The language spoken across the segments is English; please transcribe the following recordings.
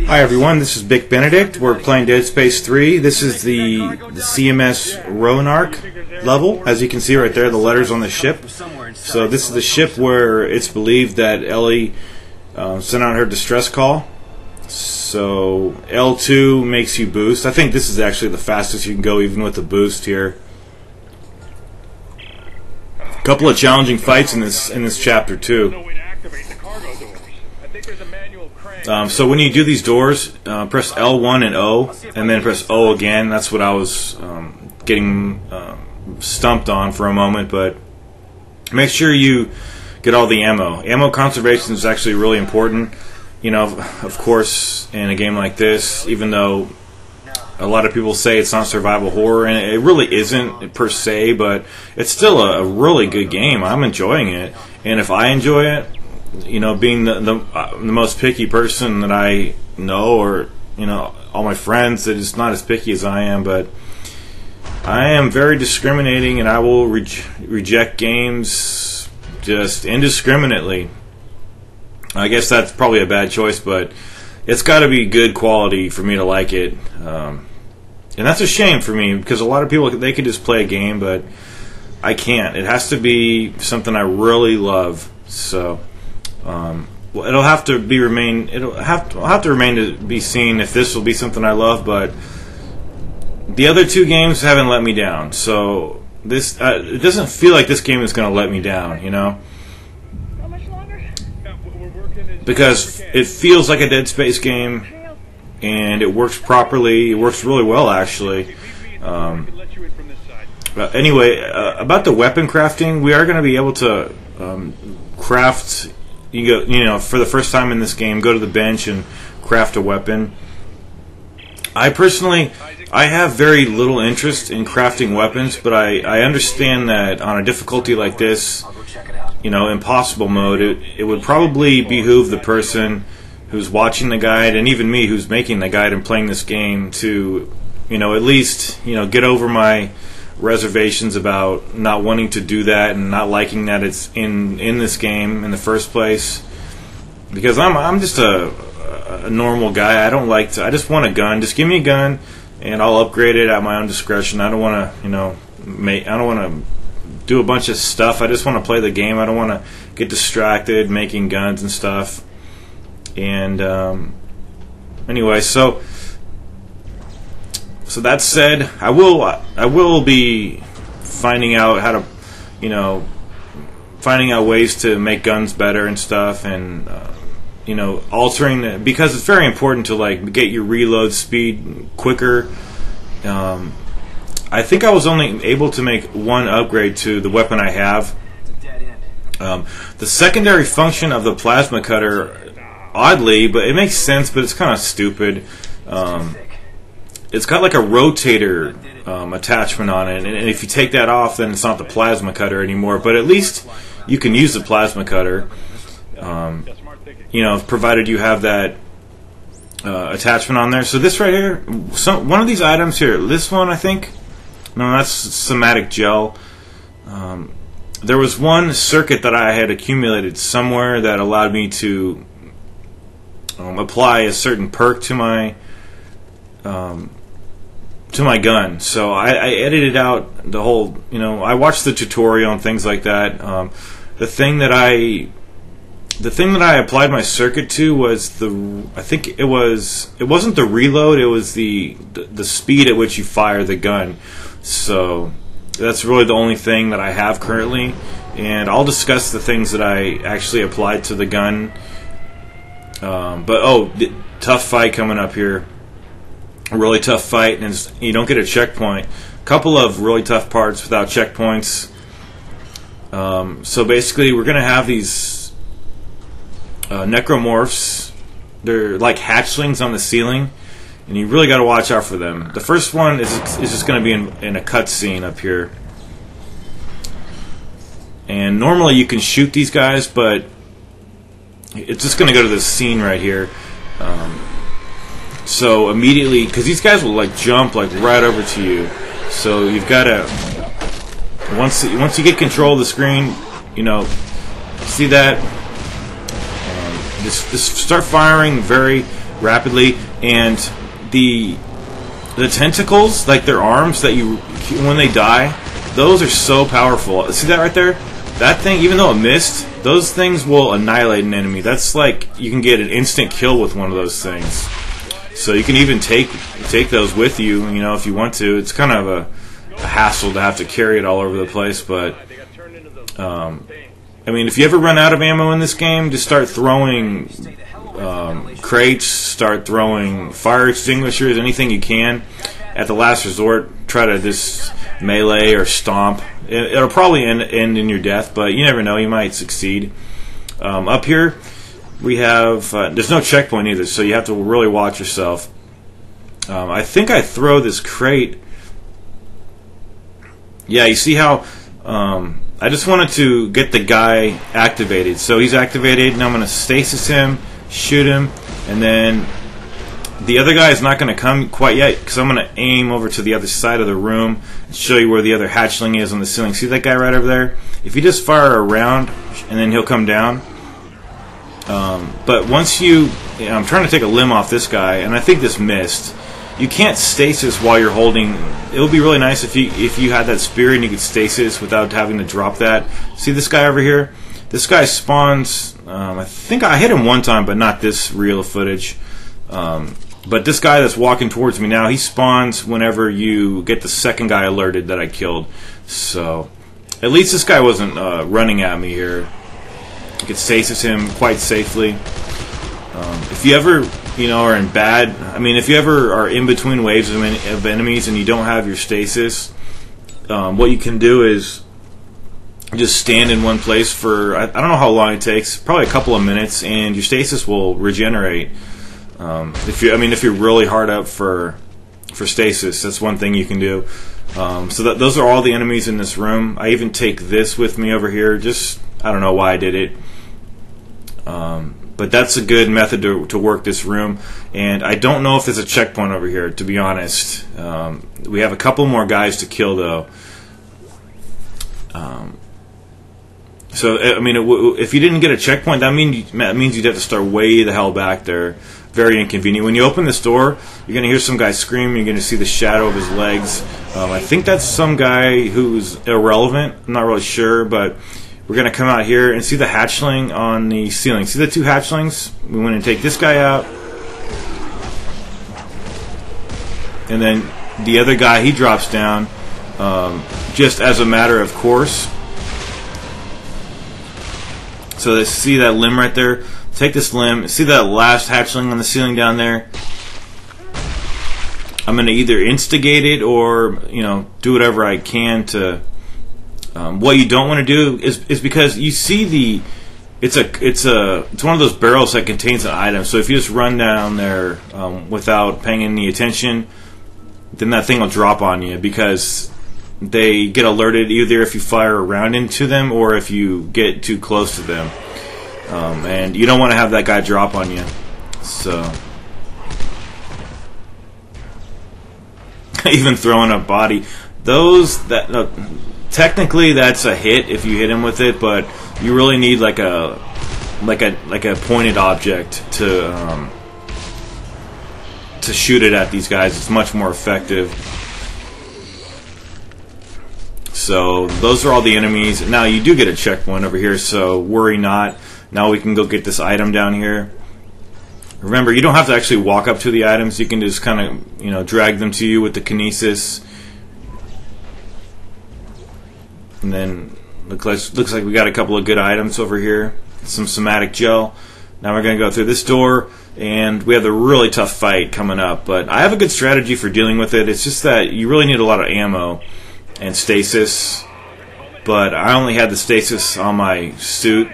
Hi everyone, this is Bic Benedict. We're playing Dead Space 3. This is the C.M.S. Roanok level. As you can see right there, the letters on the ship. So this is the ship where it's believed that Ellie sent out her distress call. So L2 makes you boost. I think this is actually the fastest you can go even with the boost here. A couple of challenging fights in this chapter too. So when you do these doors, press L1 and O, and then press O again. That's what I was getting stumped on for a moment, but make sure you get all the ammo. Ammo conservation is actually really important. You know, of course, in a game like this, even though a lot of people say it's not survival horror, and it really isn't per se, but it's still a really good game. I'm enjoying it, and if I enjoy it, you know, being the most picky person that I know, or you know, all my friends that is not as picky as I am, but I am very discriminating, and I will reject games just indiscriminately. I guess that's probably a bad choice, but it's got to be good quality for me to like it, and that's a shame for me because a lot of people, they could just play a game, but I can't. It has to be something I really love. So. Well, it'll have to remain to be seen if this will be something I love. But the other two games haven't let me down, so this it doesn't feel like this game is going to let me down, you know, because it feels like a Dead Space game, and it works properly. It works really well, actually. But anyway, about the weapon crafting, we are going to be able to craft. You know, for the first time in this game, go to the bench and craft a weapon. I personally, I have very little interest in crafting weapons, but I understand that on a difficulty like this, you know, impossible mode, it would probably behoove the person who's watching the guide, and even me who's making the guide and playing this game, to, you know, at least, you know, get over my reservations about not wanting to do that and not liking that it's in this game in the first place, because I'm just a normal guy. I don't like to. I just want a gun. Just give me a gun, and I'll upgrade it at my own discretion. I don't want to, you know, I don't want to do a bunch of stuff. I just want to play the game. I don't want to get distracted making guns and stuff. And anyway, so that said, I will be finding out how to, you know, finding out ways to make guns better and stuff, and you know, altering because it's very important to like get your reload speed quicker. I think I was only able to make one upgrade to the weapon I have. The secondary function of the plasma cutter, oddly, but it makes sense, but it's kind of stupid. It's got like a rotator attachment on it, and if you take that off, then it's not the plasma cutter anymore. But at least you can use the plasma cutter, you know, provided you have that attachment on there. So this right here, one of these items here, this one I think, no, that's somatic gel. There was one circuit that I had accumulated somewhere that allowed me to apply a certain perk to my gun. So I edited out the whole, you know, I watched the tutorial and things like that. The thing that I applied my circuit to was I think it wasn't the reload, it was the speed at which you fire the gun. So that's really the only thing that I have currently, and I'll discuss the things that I actually applied to the gun. But tough fight coming up here. A really tough fight, and you don't get a checkpoint. A couple of really tough parts without checkpoints. So basically, we're going to have these necromorphs. They're like hatchlings on the ceiling, and you really got to watch out for them. The first one is just going to be in a cutscene up here. And normally you can shoot these guys, but it's just going to go to this scene right here. So immediately, because these guys will like jump like right over to you, so you've got to once you get control of the screen, you know, see that, just start firing very rapidly, and the tentacles, like their arms that you, when they die, those are so powerful. See that right there? That thing, even though it missed, those things will annihilate an enemy. That's like, you can get an instant kill with one of those things. So you can even take those with you, you know, if you want to. It's kind of a hassle to have to carry it all over the place, but I mean, if you ever run out of ammo in this game, just start throwing crates, start throwing fire extinguishers, anything you can. At the last resort, try to just melee or stomp. It'll probably end in your death, but you never know, you might succeed. Up here, we have, there's no checkpoint either, so you have to really watch yourself. I think I throw this crate. Yeah, you see how, I just wanted to get the guy activated. So he's activated, and I'm going to stasis him, shoot him, and then the other guy is not going to come quite yet, because I'm going to aim over to the other side of the room and show you where the other hatchling is on the ceiling. See that guy right over there? If you just fire around, and then he'll come down. But once I'm trying to take a limb off this guy, and I think this missed. You can't stasis while you're holding. It would be really nice if you had that spear and you could stasis without having to drop that. See this guy over here? This guy spawns. I think I hit him one time, but not this reel of footage. But this guy that's walking towards me now, he spawns whenever you get the second guy alerted that I killed. So at least this guy wasn't running at me here. You could stasis him quite safely. If you ever, are in bad, if you ever are in between waves of enemies and you don't have your stasis, what you can do is just stand in one place for, I don't know how long it takes, probably a couple of minutes, and your stasis will regenerate. If you're really hard up for stasis, that's one thing you can do. So those are all the enemies in this room. I even take this with me over here. Just, I don't know why I did it. But that's a good method to work this room. And I don't know if there's a checkpoint over here, to be honest. We have a couple more guys to kill, though. So, if you didn't get a checkpoint, that means you'd have to start way the hell back there. Very inconvenient. When you open this door, you're going to hear some guy scream. You're going to see the shadow of his legs. I think that's some guy who's irrelevant. I'm not really sure, but we're going to come out here and see the hatchling on the ceiling. See the two hatchlings? We want to take this guy out. And then the other guy, he drops down just as a matter of course. So let's see that limb right there. Take this limb. See that last hatchling on the ceiling down there? I'm going to either instigate it or, do whatever I can to... what you don't want to do is because you see it's one of those barrels that contains an item. So if you just run down there without paying any attention, then that thing will drop on you because they get alerted either if you fire around into them or if you get too close to them. And you don't want to have that guy drop on you. So even throwing a body, technically that's a hit if you hit him with it, but you really need like a pointed object to shoot it at these guys. It's much more effective. So those are all the enemies. Now you do get a checkpoint over here, so worry not. Now we can go get this item down here. Remember, you don't have to actually walk up to the items. You can just kind of drag them to you with the kinesis. And then looks like we got a couple of good items over here. Some somatic gel. Now we're going to go through this door, and we have a really tough fight coming up. But I have a good strategy for dealing with it. It's just that you really need a lot of ammo and stasis. But I only had the stasis on my suit.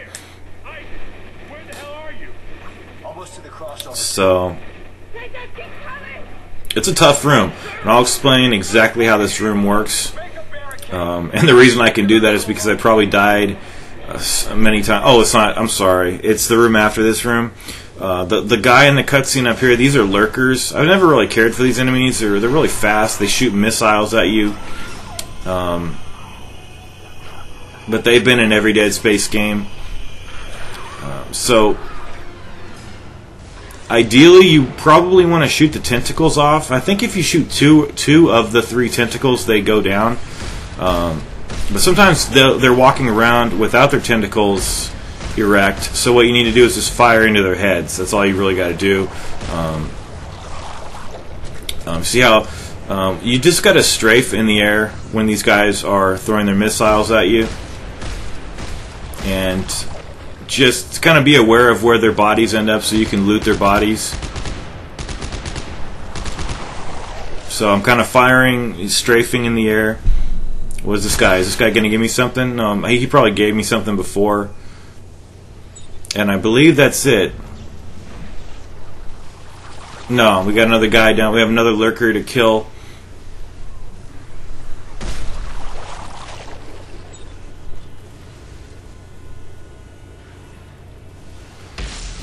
So it's a tough room. And I'll explain exactly how this room works. And the reason I can do that is because I probably died many times. Oh, it's not. I'm sorry. It's the room after this room. The guy in the cutscene up here, these are lurkers. I've never really cared for these enemies. They're really fast. They shoot missiles at you. But they've been in every Dead Space game. So Ideally, you probably want to shoot the tentacles off. I think if you shoot two of the 3 tentacles, they go down. But sometimes they're walking around without their tentacles erect. So what you need to do is just fire into their heads. That's all you really got to do. See how you just got to strafe in the air when these guys are throwing their missiles at you, and just kind of be aware of where their bodies end up so you can loot their bodies. So I'm kind of firing, strafing in the air. What is this guy? Is this guy going to give me something? He probably gave me something before. And I believe that's it. No, we got another guy down. We have another lurker to kill.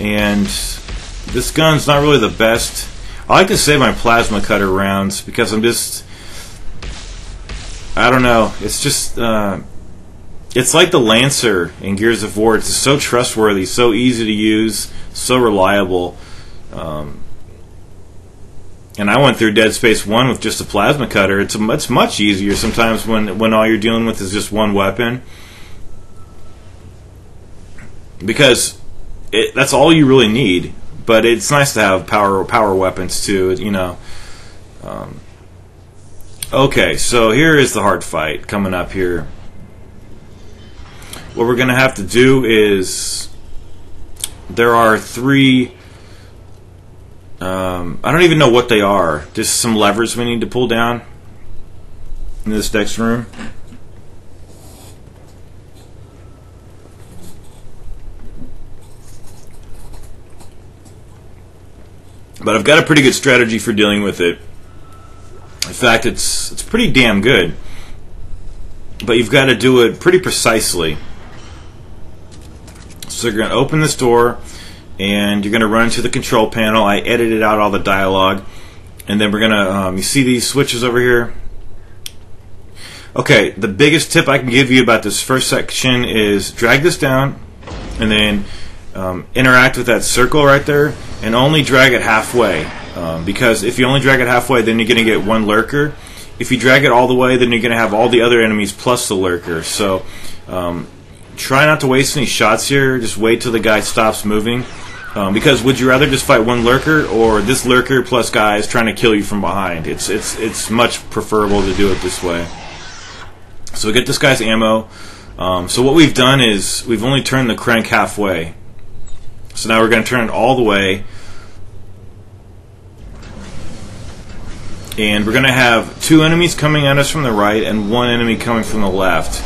And this gun's not really the best. I like to save my plasma cutter rounds because I'm just... I don't know. It's just... it's like the Lancer in Gears of War. It's just so trustworthy, so easy to use, so reliable. And I went through Dead Space 1 with just a plasma cutter. It's much easier sometimes when all you're dealing with is just one weapon. Because that's all you really need. But it's nice to have power weapons too, you know. Okay, so here is the hard fight coming up here. What we're going to have to do is... There are 3... I don't even know what they are. Just some levers we need to pull down in this next room. But I've got a pretty good strategy for dealing with it. In fact, it's pretty damn good. But you've got to do it pretty precisely. So you're going to open this door, and you're going to run into the control panel. I edited out all the dialogue. And then we're going to, you see these switches over here? Okay, the biggest tip I can give you about this first section is drag this down, and then interact with that circle right there, and only drag it halfway. Because if you only drag it halfway, then you're going to get one lurker. If you drag it all the way, then you're going to have all the other enemies plus the lurker. So try not to waste any shots here. Just wait till the guy stops moving. Because would you rather just fight one lurker or this lurker plus guys trying to kill you from behind? It's much preferable to do it this way. So we get this guy's ammo. So what we've done is we've only turned the crank halfway. So now we're going to turn it all the way. And we're going to have 2 enemies coming at us from the right and 1 enemy coming from the left.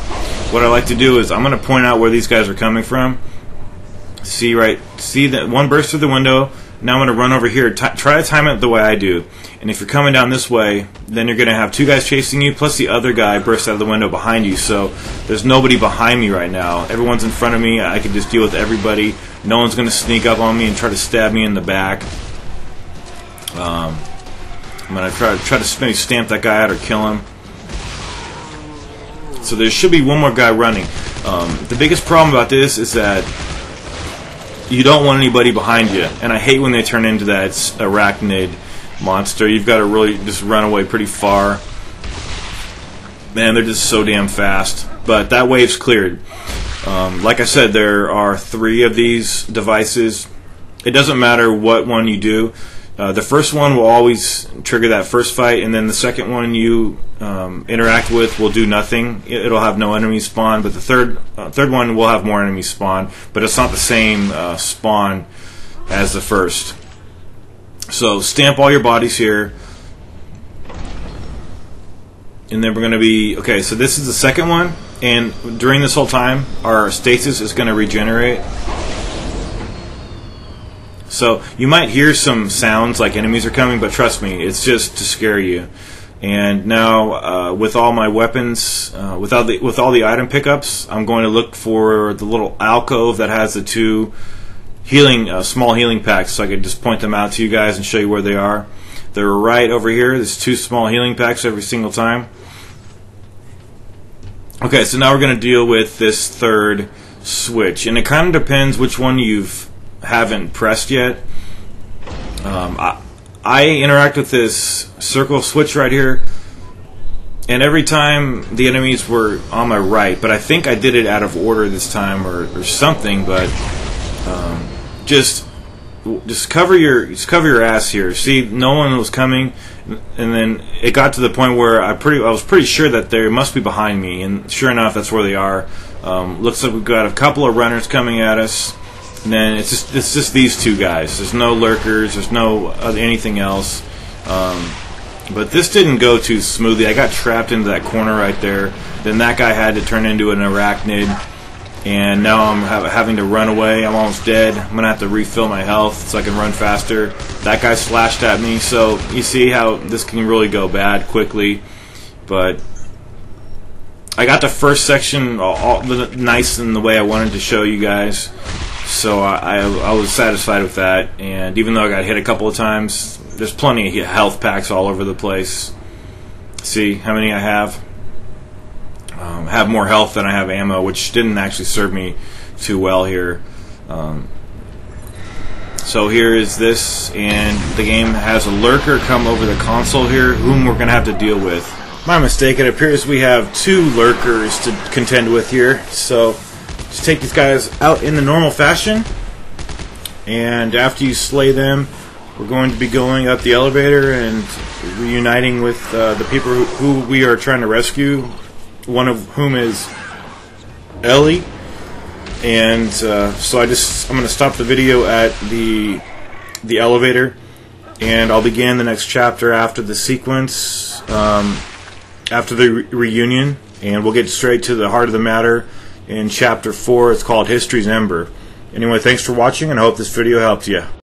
What I like to do is I'm going to point out where these guys are coming from. See that one burst through the window. Now I'm going to run over here. Try to time it the way I do. And if you're coming down this way, then you're going to have 2 guys chasing you, plus the other guy bursts out of the window behind you. So there's nobody behind me right now. Everyone's in front of me. I can just deal with everybody. No one's going to sneak up on me and try to stab me in the back. I'm going to try to maybe stamp that guy out or kill him. So there should be one more guy running. The biggest problem about this is that you don't want anybody behind you, and I hate when they turn into that arachnid monster. You've got to really just run away pretty far. Man, they're just so damn fast. But that wave's cleared. Like I said, there are 3 of these devices. It doesn't matter what one you do. The first one will always trigger that first fight, and then the second one you interact with will do nothing. It'll have no enemies spawn, but the third one will have more enemies spawn, but it's not the same spawn as the first. So stamp all your bodies here, and then we're going to be... Okay, so this is the second one, and during this whole time, our stasis is going to regenerate. So you might hear some sounds like enemies are coming, but trust me, it's just to scare you. And now with all my weapons, with all the item pickups, I'm going to look for the little alcove that has the 2 healing, small healing packs, so I can just point them out to you guys and show you where they are. They're right over here. There's 2 small healing packs every single time. Okay, so now we're going to deal with this third switch, and it kind of depends which one you haven't pressed yet. I interact with this circle switch right here, and every time the enemies were on my right, but I think I did it out of order this time or something. But just cover your ass here. See, no one was coming, and then it got to the point where I was pretty sure that they must be behind me, and sure enough, that's where they are. Looks like we've got a couple of runners coming at us. And then it's just these two guys. There's no lurkers. There's no anything else. But this didn't go too smoothly. I got trapped into that corner right there. Then that guy had to turn into an arachnid, and now I'm having to run away. I'm almost dead. I'm gonna have to refill my health so I can run faster. That guy slashed at me. So you see how this can really go bad quickly. But I got the first section all nice in the way I wanted to show you guys. So I was satisfied with that, and even though I got hit a couple of times, there's plenty of health packs all over the place. See how many I have? Have more health than I have ammo, which didn't actually serve me too well here. So here is this, and the game has a lurker come over the console here, whom we're going to have to deal with. My mistake, it appears we have 2 lurkers to contend with here, so just take these guys out in the normal fashion, and after you slay them, we're going to be going up the elevator and reuniting with the people who we are trying to rescue, one of whom is Ellie. And so I'm going to stop the video at the elevator, and I'll begin the next chapter after the sequence, after the reunion, and we'll get straight to the heart of the matter. In Chapter 4, it's called History's Ember. Anyway, thanks for watching, and I hope this video helped you.